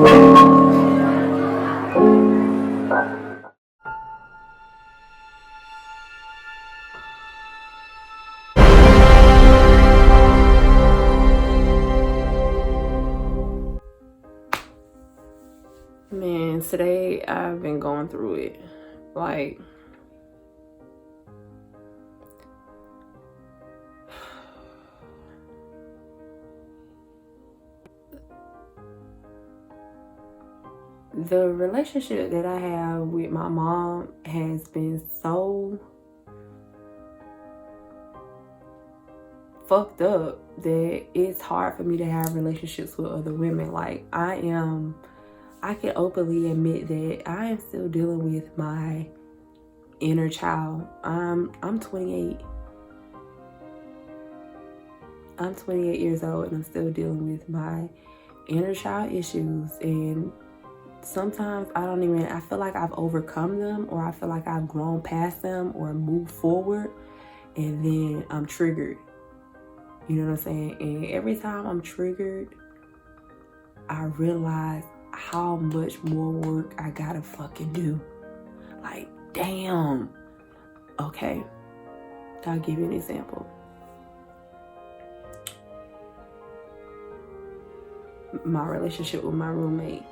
Man, today I've been going through it. Like, the relationship that I have with my mom has been so fucked up that it's hard for me to have relationships with other women. Like, I can openly admit that I am still dealing with my inner child. I'm 28. I'm 28 years old and I'm still dealing with my inner child issues, and sometimes I feel like I've overcome them, or I feel like I've grown past them or moved forward, and then I'm triggered. You know what I'm saying? And every time I'm triggered, I realize how much more work I gotta fucking do. Like, damn. Okay, I'll give you an example. My relationship with my roommate.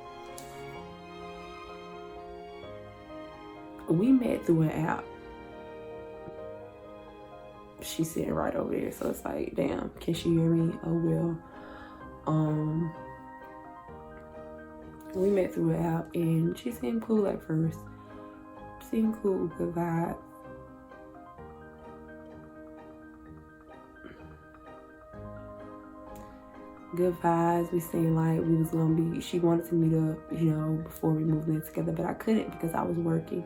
We met through an app. She's sitting right over there, so it's like, damn, can she hear me? Oh well. We met through an app and she seemed cool at first. Seemed cool, good vibe. Good vibes. We seemed like we was gonna be, she wanted to meet up, before we moved in together, but I couldn't because I was working.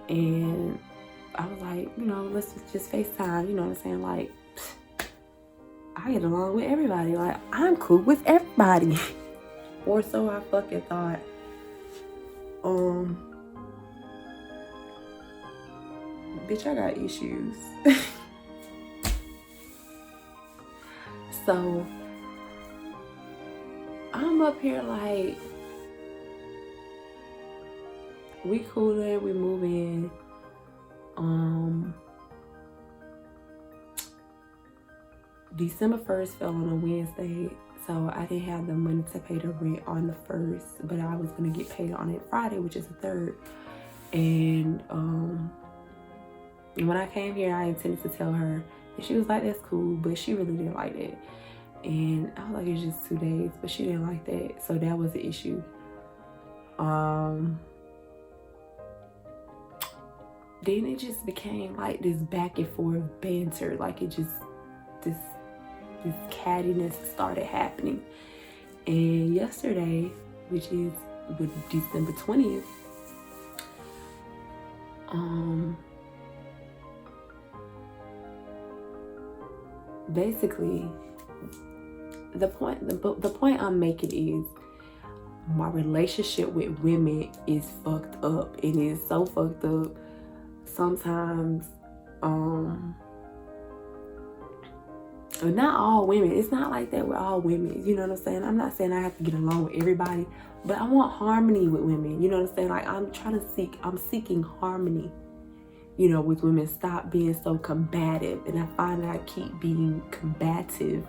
And I was like, let's just FaceTime, you know what I'm saying? Like, I get along with everybody. Like, I'm cool with everybody. Or so I fucking thought. Bitch, I got issues. So I'm up here like, we coolin', we move in. December 1st fell on a Wednesday, so I didn't have the money to pay the rent on the 1st, but I was gonna get paid on it Friday, which is the 3rd. And when I came here, I intended to tell her, and she was like, that's cool, but she really didn't like that. And I was like, it's just 2 days, but she didn't like that, so that was the issue. Then it just became like this back and forth banter, like it just, this cattiness started happening. And yesterday, which is December 20th, basically the point I'm making is my relationship with women is fucked up. It is so fucked up. Sometimes, not all women. It's not like that with all women. You know what I'm saying? I'm not saying I have to get along with everybody, but I want harmony with women. You know what I'm saying? Like, I'm seeking harmony, with women. Stop being so combative. And I find that I keep being combative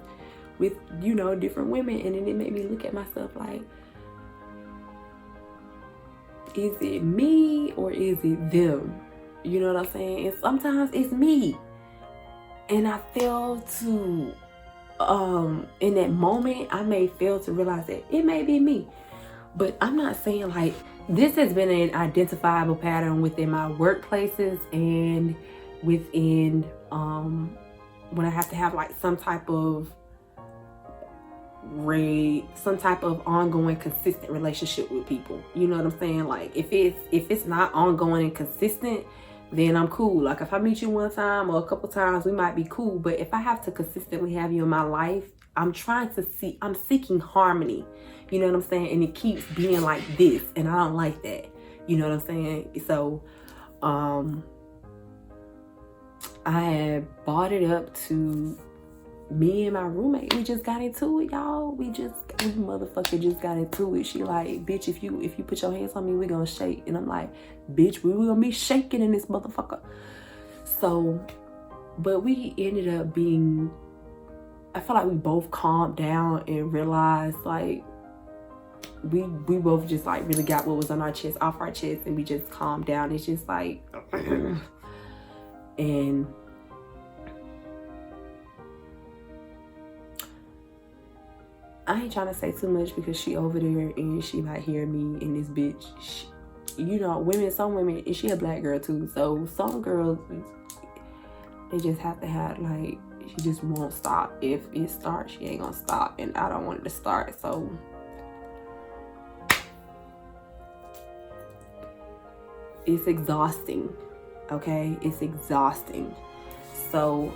with, different women. And then it made me look at myself like, is it me or is it them? You know what I'm saying? And sometimes it's me. And I fail to, in that moment, I may fail to realize that it may be me. But I'm not saying like, this has been an identifiable pattern within my workplaces and within, when I have to have like some type of ongoing consistent relationship with people. You know what I'm saying? Like, if it's not ongoing and consistent, then I'm cool. Like, if I meet you one time or a couple times, we might be cool. But if I have to consistently have you in my life, I'm seeking harmony. You know what I'm saying? And it keeps being like this, and I don't like that. You know what I'm saying? So, I had brought it up to me and my roommate, we just got into it, y'all. We motherfucker just got into it. She like, bitch, if you put your hands on me, we gonna shake. And I'm like, bitch, we gonna be shaking in this motherfucker. So, but we ended up being, I feel like we both calmed down and realized like we both just like really got what was on our chest off our chest, and we just calmed down. It's just like and I ain't trying to say too much because she over there and she not hearing me and this bitch. You know, some women, and she a black girl too. So some girls, they just have to have like, she just won't stop. If it starts, she ain't gonna stop, and I don't want it to start. So it's exhausting. Okay, it's exhausting. So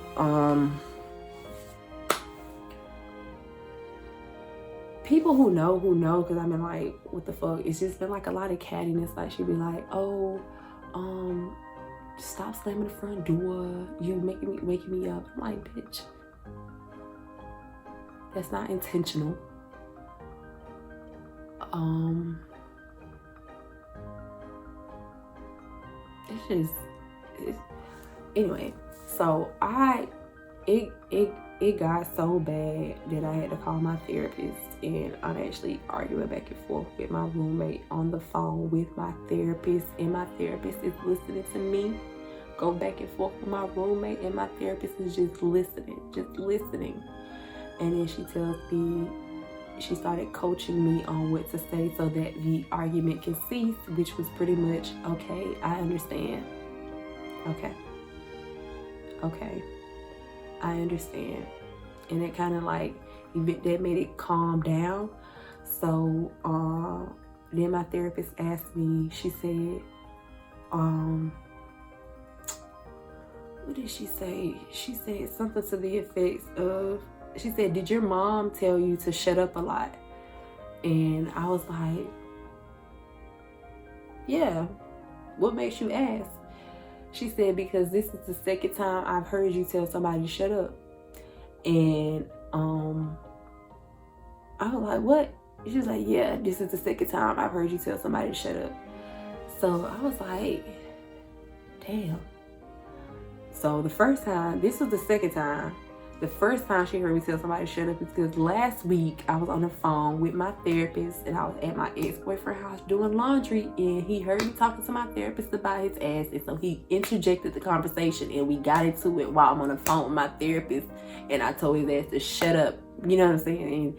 people who know, because I've been like, what the fuck? It's just been like a lot of cattiness. Like she'd be like, oh, stop slamming the front door. You waking me up. I'm like, bitch, that's not intentional. Anyway. So it got so bad that I had to call my therapist, and I'm actually arguing back and forth with my roommate on the phone with my therapist, and my therapist is listening to me go back and forth with my roommate, and my therapist is just listening. And then she tells me, she started coaching me on what to say so that the argument can cease, which was pretty much, okay, I understand. Okay, I understand. And it kind of like, that made it calm down. So then my therapist asked me, she said, what did she say? She said something to the effects of, she said, did your mom tell you to shut up a lot? And I was like, yeah, what makes you ask? She said, because this is the second time I've heard you tell somebody to shut up. And I was like, what? She was like, yeah, this is the second time I've heard you tell somebody to shut up. So I was like, damn. So the first time, this was the second time. The first time she heard me tell somebody to shut up is because last week I was on the phone with my therapist, and I was at my ex-boyfriend's house doing laundry, and he heard me talking to my therapist about his ass, and so he interjected the conversation, and we got into it while I'm on the phone with my therapist, and I told his ass to shut up. You know what I'm saying?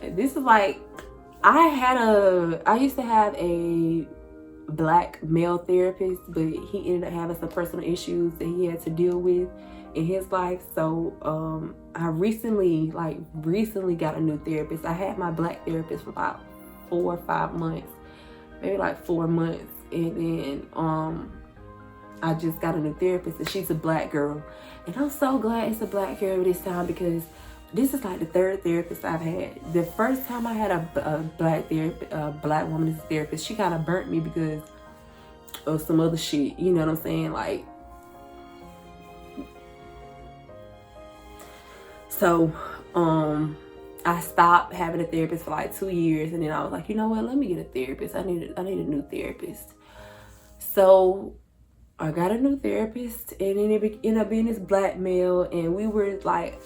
And this is like, I used to have a black male therapist, but he ended up having some personal issues that he had to deal with in his life. So I recently got a new therapist. I had my black therapist for about 4 or 5 months, maybe like 4 months, and then I just got a new therapist, and she's a black girl, and I'm so glad it's a black girl this time, because this is like the third therapist I've had. The first time I had a black woman as a therapist, she kind of burnt me because of some other shit. You know what I'm saying? Like, so I stopped having a therapist for like 2 years, and then I was like, you know what? Let me get a therapist. I need a new therapist. So I got a new therapist, and then it ended up being this black male, and we were like,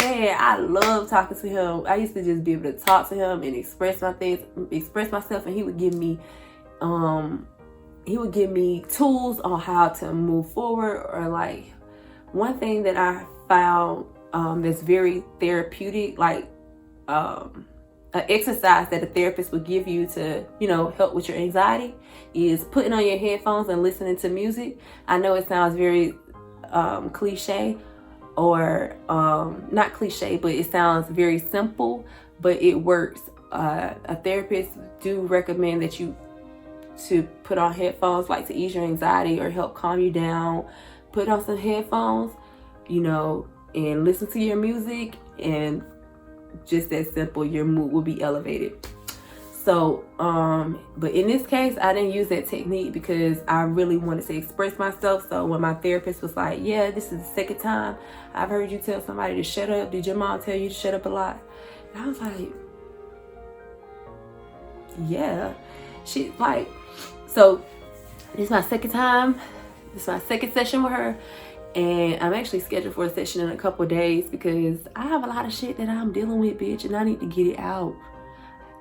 man, I love talking to him. I used to just be able to talk to him and express myself, and he would give me tools on how to move forward. Or like, one thing that I found that's very therapeutic, like an exercise that a therapist would give you to, you know, help with your anxiety, is putting on your headphones and listening to music. I know it sounds very cliche, or not cliche, but it sounds very simple, but it works. A therapist do recommend that you to put on headphones, like to ease your anxiety or help calm you down. Put on some headphones, you know, and listen to your music, and just that simple, your mood will be elevated. So, but in this case, I didn't use that technique because I really wanted to express myself. So when my therapist was like, yeah, this is the second time I've heard you tell somebody to shut up. Did your mom tell you to shut up a lot? And I was like, yeah. She like, so this is my second time. This is my second session with her. And I'm actually scheduled for a session in a couple of days because I have a lot of shit that I'm dealing with, bitch, and I need to get it out.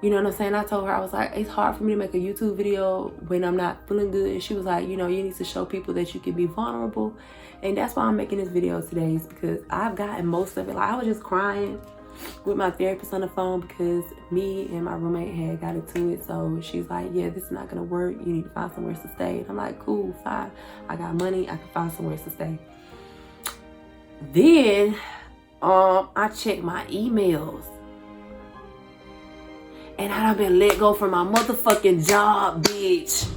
You know what I'm saying? I told her, I was like, it's hard for me to make a YouTube video when I'm not feeling good. And she was like, you know, you need to show people that you can be vulnerable. And that's why I'm making this video today, is because I've gotten most of it. Like, I was just crying with my therapist on the phone because me and my roommate had got into it. So she's like, yeah, this is not going to work. You need to find somewhere to stay. And I'm like, cool, fine. I got money. I can find somewhere to stay. Then I checked my emails, and I done been let go from my motherfucking job, bitch.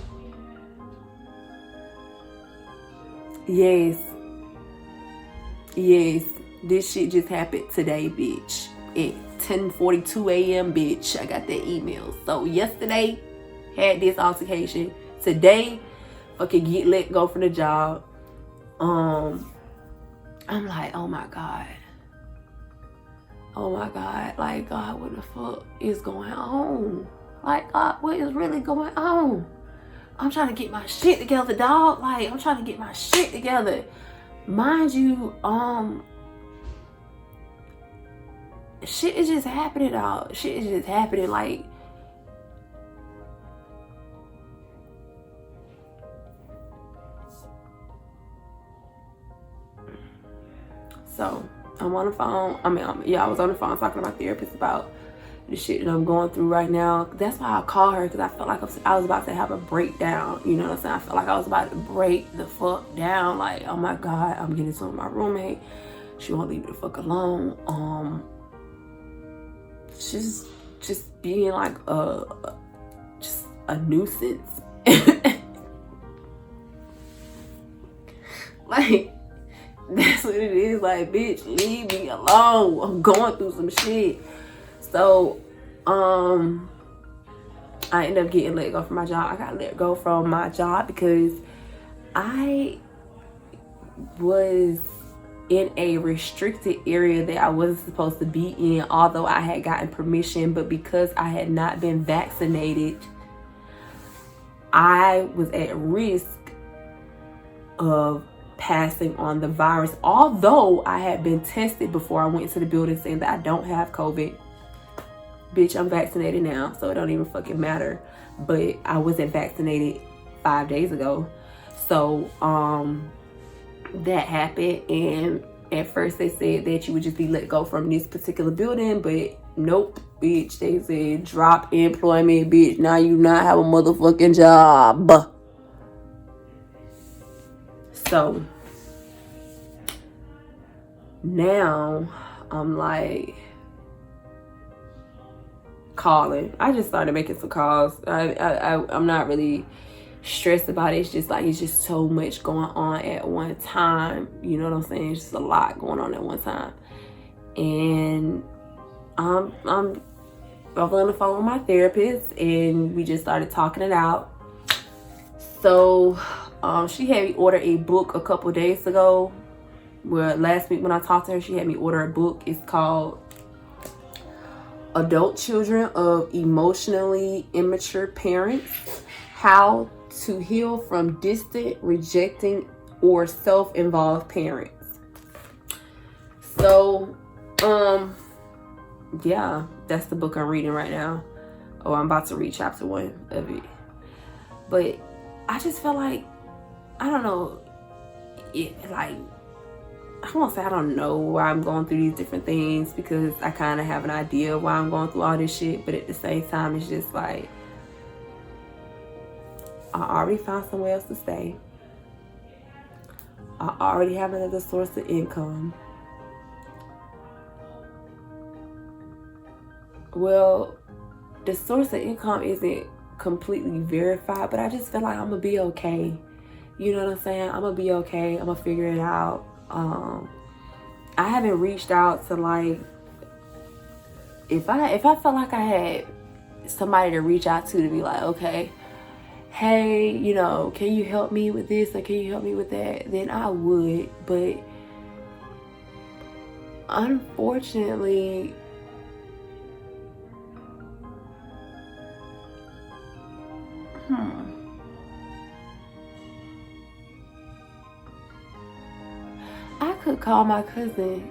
Yes, this shit just happened today, bitch. At 10:42 a.m., bitch, I got that email. So yesterday had this altercation. Today, fucking get let go from the job. I'm like, oh my God. Like, God, what the fuck is going on? Like, God, what is really going on? I'm trying to get my shit together, dog. Like, I'm trying to get my shit together. Mind you, shit is just happening, dog. Shit is just happening, like, so I'm on the phone. I was on the phone talking to my therapist about the shit that I'm going through right now. That's why I called her, because I felt like I was about to have a breakdown. You know what I'm saying? I felt like I was about to break the fuck down. Like, oh my God, I'm getting some with my roommate. She won't leave me the fuck alone. She's just being like just a nuisance. Like, that's what it is. Like, bitch, leave me alone. I'm going through some shit. So, I ended up getting let go from my job. I got let go from my job because I was in a restricted area that I wasn't supposed to be in, although I had gotten permission. But because I had not been vaccinated, I was at risk of passing on the virus, although I had been tested before I went to the building saying that I don't have COVID. Bitch, I'm vaccinated now, so it don't even fucking matter. But I wasn't vaccinated 5 days ago. So that happened, and at first they said that you would just be let go from this particular building, but nope, bitch. They said drop employment, bitch. Now you not have a motherfucking job. So now I'm like calling. I just started making some calls. I'm not really stressed about it. It's just like, it's just so much going on at one time. You know what I'm saying? It's just a lot going on at one time. And I'm on the phone with my therapist, and we just started talking it out. So she had me order a book a couple days ago. Well, last week when I talked to her, she had me order a book. It's called Adult Children of Emotionally Immature Parents: How to Heal from Distant, Rejecting, or Self-Involved Parents. So, yeah, that's the book I'm reading right now. Oh, I'm about to read chapter 1 of it. But I just feel like, I don't know, I won't say I don't know why I'm going through these different things, because I kind of have an idea of why I'm going through all this shit. But at the same time, it's just like, I already found somewhere else to stay. I already have another source of income. Well, the source of income isn't completely verified, but I just feel like I'm gonna be okay. You know what I'm saying? I'm gonna be okay. I'm gonna figure it out. I haven't reached out to, like, if I felt like I had somebody to reach out to be like, okay, hey, you know, can you help me with this or can you help me with that, then I would. But unfortunately, I could call my cousin.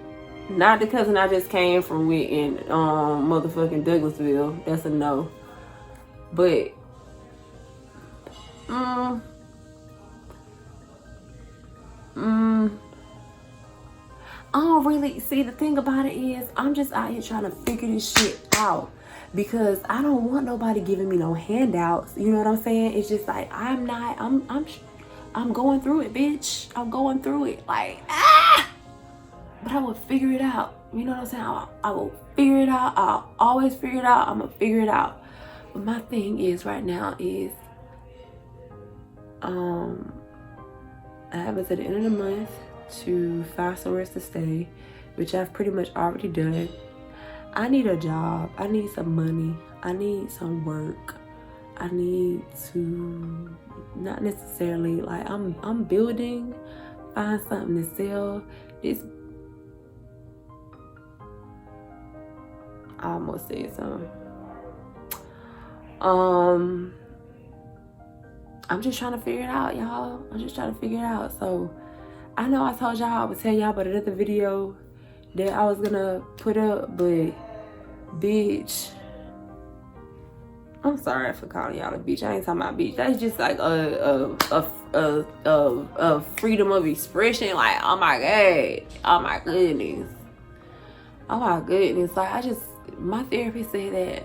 Not the cousin I just came from with in motherfucking Douglasville. That's a no. But I don't really see, the thing about it is I'm just out here trying to figure this shit out, because I don't want nobody giving me no handouts. You know what I'm saying? It's just like I'm going through it, bitch. I'm going through it. Like, but I will figure it out. You know what I'm saying? I will figure it out. I'll always figure it out. I'm gonna figure it out. But my thing is right now is I have until the end of the month to find somewhere to stay, which I've pretty much already done. I need a job. I need some money. I need some work. I need to, not necessarily like I'm building, find something to sell. This, I almost said something. I'm just trying to figure it out, y'all. I'm just trying to figure it out. So I know I told y'all I would tell y'all about another video that I was gonna put up, but bitch, I'm sorry for calling y'all a bitch. I ain't talking about bitch. That's just like a freedom of expression. Like, oh my god, oh my goodness, oh my goodness. Like, my therapist said that,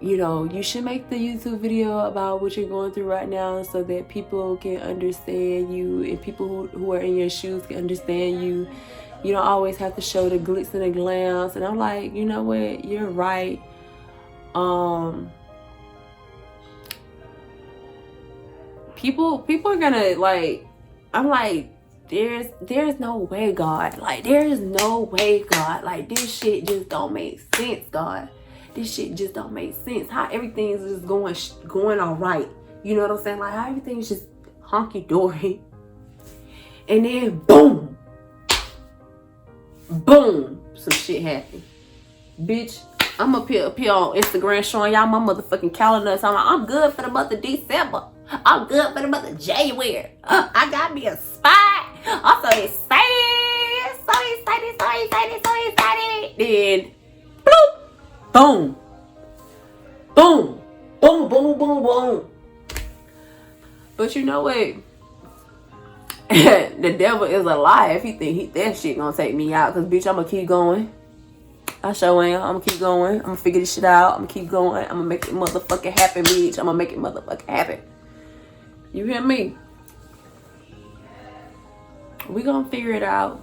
you know, you should make the YouTube video about what you're going through right now so that people can understand you, and people who are in your shoes can understand you. You don't always have to show the glitz and the glams. And I'm like, you know what? You're right. People are gonna, like, I'm like, there's no way, God. Like, there is no way, God. Like, this shit just don't make sense, God. This shit just don't make sense. How everything is just going all right. You know what I'm saying? Like, how everything's just honky-dory. And then, boom. Boom. Some shit happened. Bitch, I'm up here on Instagram showing y'all my motherfucking calendar. So I'm good for the month of December. I'm good for the month of January. I got me a spot. I'm so excited. So excited. Then, bloop. Boom. Boom. Boom, boom, boom, boom. But you know what? The devil is a lie if he think that shit gonna take me out. Cause bitch, I'ma keep going. I sure am. I'ma keep going. I'ma figure this shit out. I'ma keep going. I'ma make it motherfucking happen, bitch. I'ma make it motherfucking happen. You hear me? We gonna figure it out.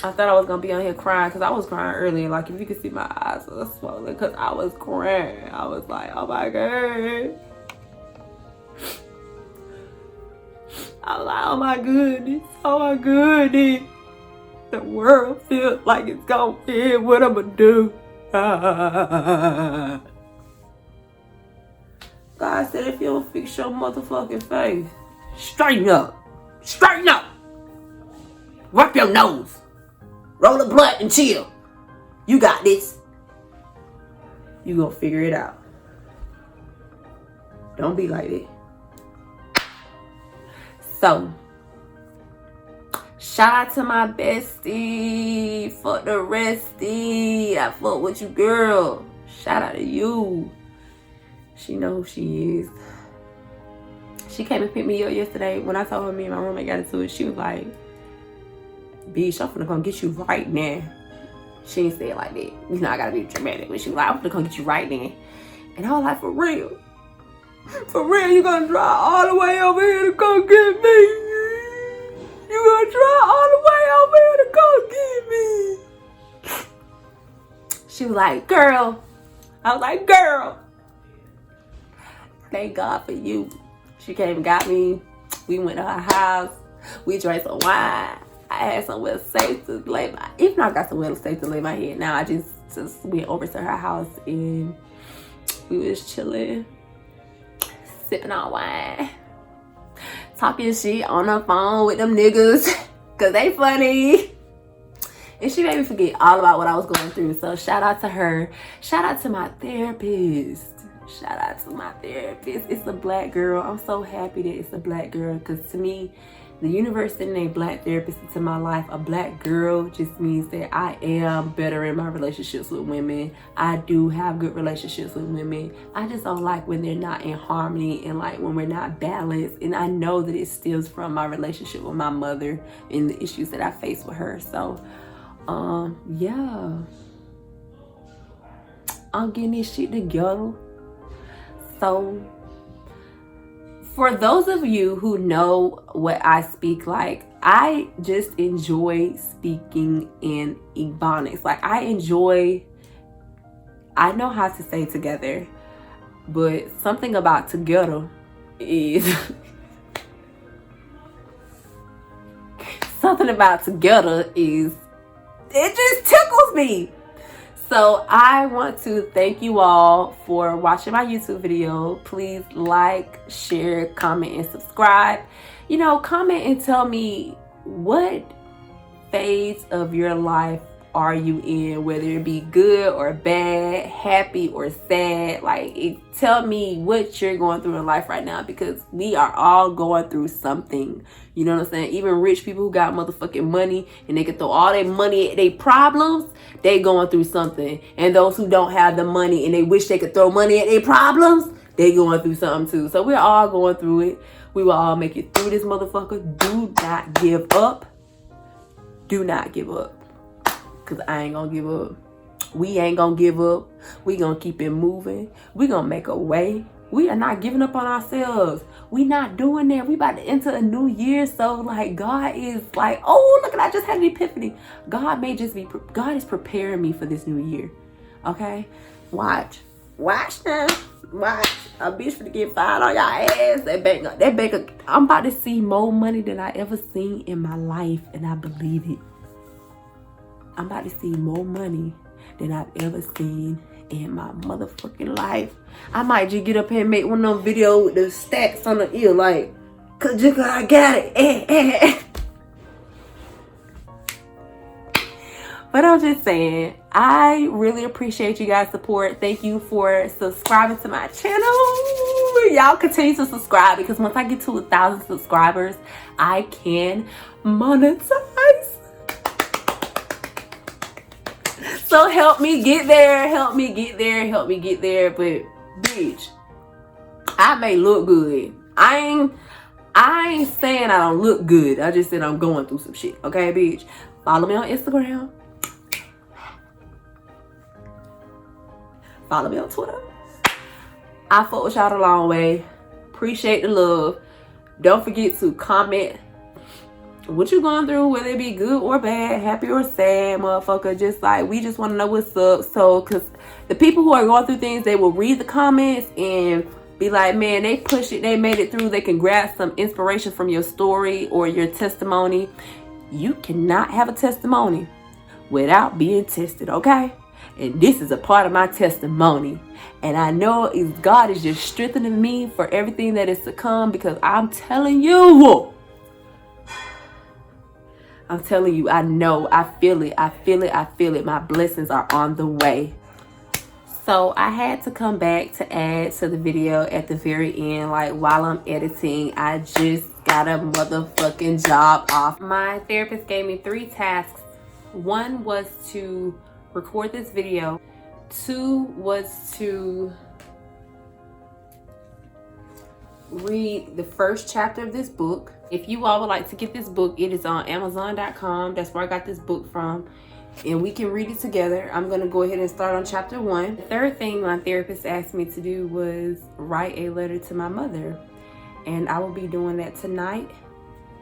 I thought I was gonna be on here crying because I was crying earlier. Like, if you could see my eyes were swollen because I was crying. I was like, oh my god. I was like, oh my goodness. Oh my goodness. The world feels like it's gonna end. What I'm gonna do? God said, if you don't fix your motherfucking face, straighten up. Straighten up. Wipe your nose. Roll a blunt and chill. You got this. You gonna figure it out. Don't be like that. So, shout out to my bestie. Fuck the restie. I fuck with you, girl. Shout out to you. She know who she is. She came and picked me up yesterday. When I told her me and my roommate got into it, she was like, bitch, I'm finna come get you right now. She didn't say it like that. You know, I gotta be dramatic. But she was like, I'm finna come get you right now. And I was like, for real? For real, you gonna drive all the way over here to come get me? You gonna drive all the way over here to come get me? She was like, girl. I was like, girl. Thank God for you. She came and got me. We went to her house. We drank some wine. I had somewhere safe to lay my, even though I got somewhere safe to lay my head now, I just went over to her house and We was chilling, sipping on wine, talking shit on the phone with them niggas, cause they funny. And she made me forget all about what I was going through. So shout out to her. Shout out to my therapist. Shout out to my therapist. It's a black girl. I'm so happy that it's a black girl, because to me, the universe sending a black therapist into my life, a black girl, just means that I am better in my relationships with women. I do have good relationships with women. I just don't like when they're not in harmony and like when we're not balanced. And I know that it stems from my relationship with my mother and the issues that I face with her. So yeah, I'm getting this shit together. So for those of you who know what I speak like, I just enjoy speaking in Ebonics. Like I know how to say together, but something about together is something about together is, it just tickles me. So I want to thank you all for watching my YouTube video. Please like, share, comment, and subscribe. You know, comment and tell me what phase of your life are you in, whether it be good or bad, happy or sad. Like, tell me what you're going through in life right now, because we are all going through something. You know what I'm saying? Even rich people who got motherfucking money and they can throw all their money at their problems, they going through something. And those who don't have the money and they wish they could throw money at their problems, they going through something too. So we're all going through it. We will all make it through this motherfucker. Do not give up. Do not give up. Because I ain't gonna give up. We ain't gonna give up. We gonna keep it moving. We gonna make a way. We are not giving up on ourselves. We not doing that. We about to enter a new year. So like, God is like, oh, look at, I just had an epiphany. God is preparing me for this new year. Okay? Watch now. Watch. A bitch finna get fired on y'all ass. That bank, I'm about to see more money than I ever seen in my life. And I believe it. I'm about to see more money than I've ever seen in my motherfucking life. I might just get up here and make one of them videos with the stacks on the ear, like, cause I got it. But I'm just saying, I really appreciate you guys' support. Thank you for subscribing to my channel. Y'all continue to subscribe, because once I get to 1,000 subscribers, I can monetize. So help me get there, help me get there, help me get there. But bitch, I may look good. I ain't saying I don't look good. I just said I'm going through some shit. Okay, bitch? Follow me on Instagram. Follow me on Twitter. I fuck with y'all the long way. Appreciate the love. Don't forget to comment what you going through, whether it be good or bad, happy or sad, motherfucker. Just like, we just want to know what's up. So, because the people who are going through things, they will read the comments and be like, man, they pushed it, they made it through. They can grab some inspiration from your story or your testimony. You cannot have a testimony without being tested, okay? And this is a part of my testimony. And I know God is just strengthening me for everything that is to come, because I'm telling you, I know, I feel it. My blessings are on the way. So I had to come back to add to the video at the very end. Like, while I'm editing, I just got a motherfucking job off. My therapist gave me 3 tasks. 1 was to record this video. 2 was to read the first chapter of this book. If you all would like to get this book, it is on Amazon.com. That's where I got this book from, and we can read it together. I'm going to go ahead and start on chapter 1. The third thing my therapist asked me to do was write a letter to my mother, and I will be doing that tonight.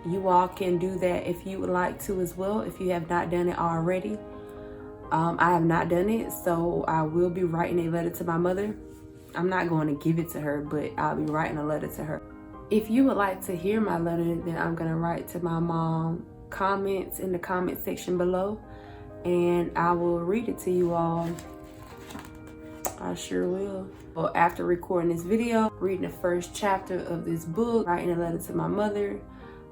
You all can do that if you would like to as well, if you have not done it already. I have not done it, so I will be writing a letter to my mother. I'm not going to give it to her, but I'll be writing a letter to her. If you would like to hear my letter, then I'm going to write to my mom. Comments in the comment section below, and I will read it to you all. I sure will. Well, after recording this video, reading the first chapter of this book, writing a letter to my mother,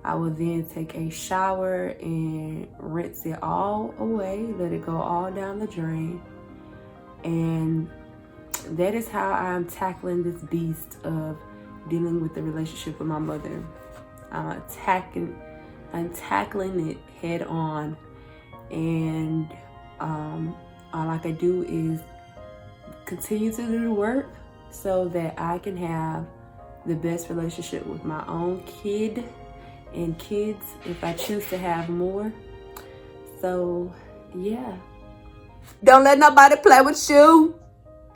I will then take a shower and rinse it all away, let it go all down the drain. And that is how I'm tackling this beast of dealing with the relationship with my mother. I'm tackling it head on. And all I can do is continue to do the work so that I can have the best relationship with my own kid and kids if I choose to have more. So yeah, don't let nobody play with you.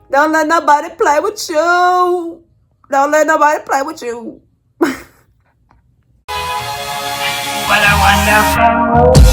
Don't let nobody play with you. Don't let nobody play with you. What a wonderful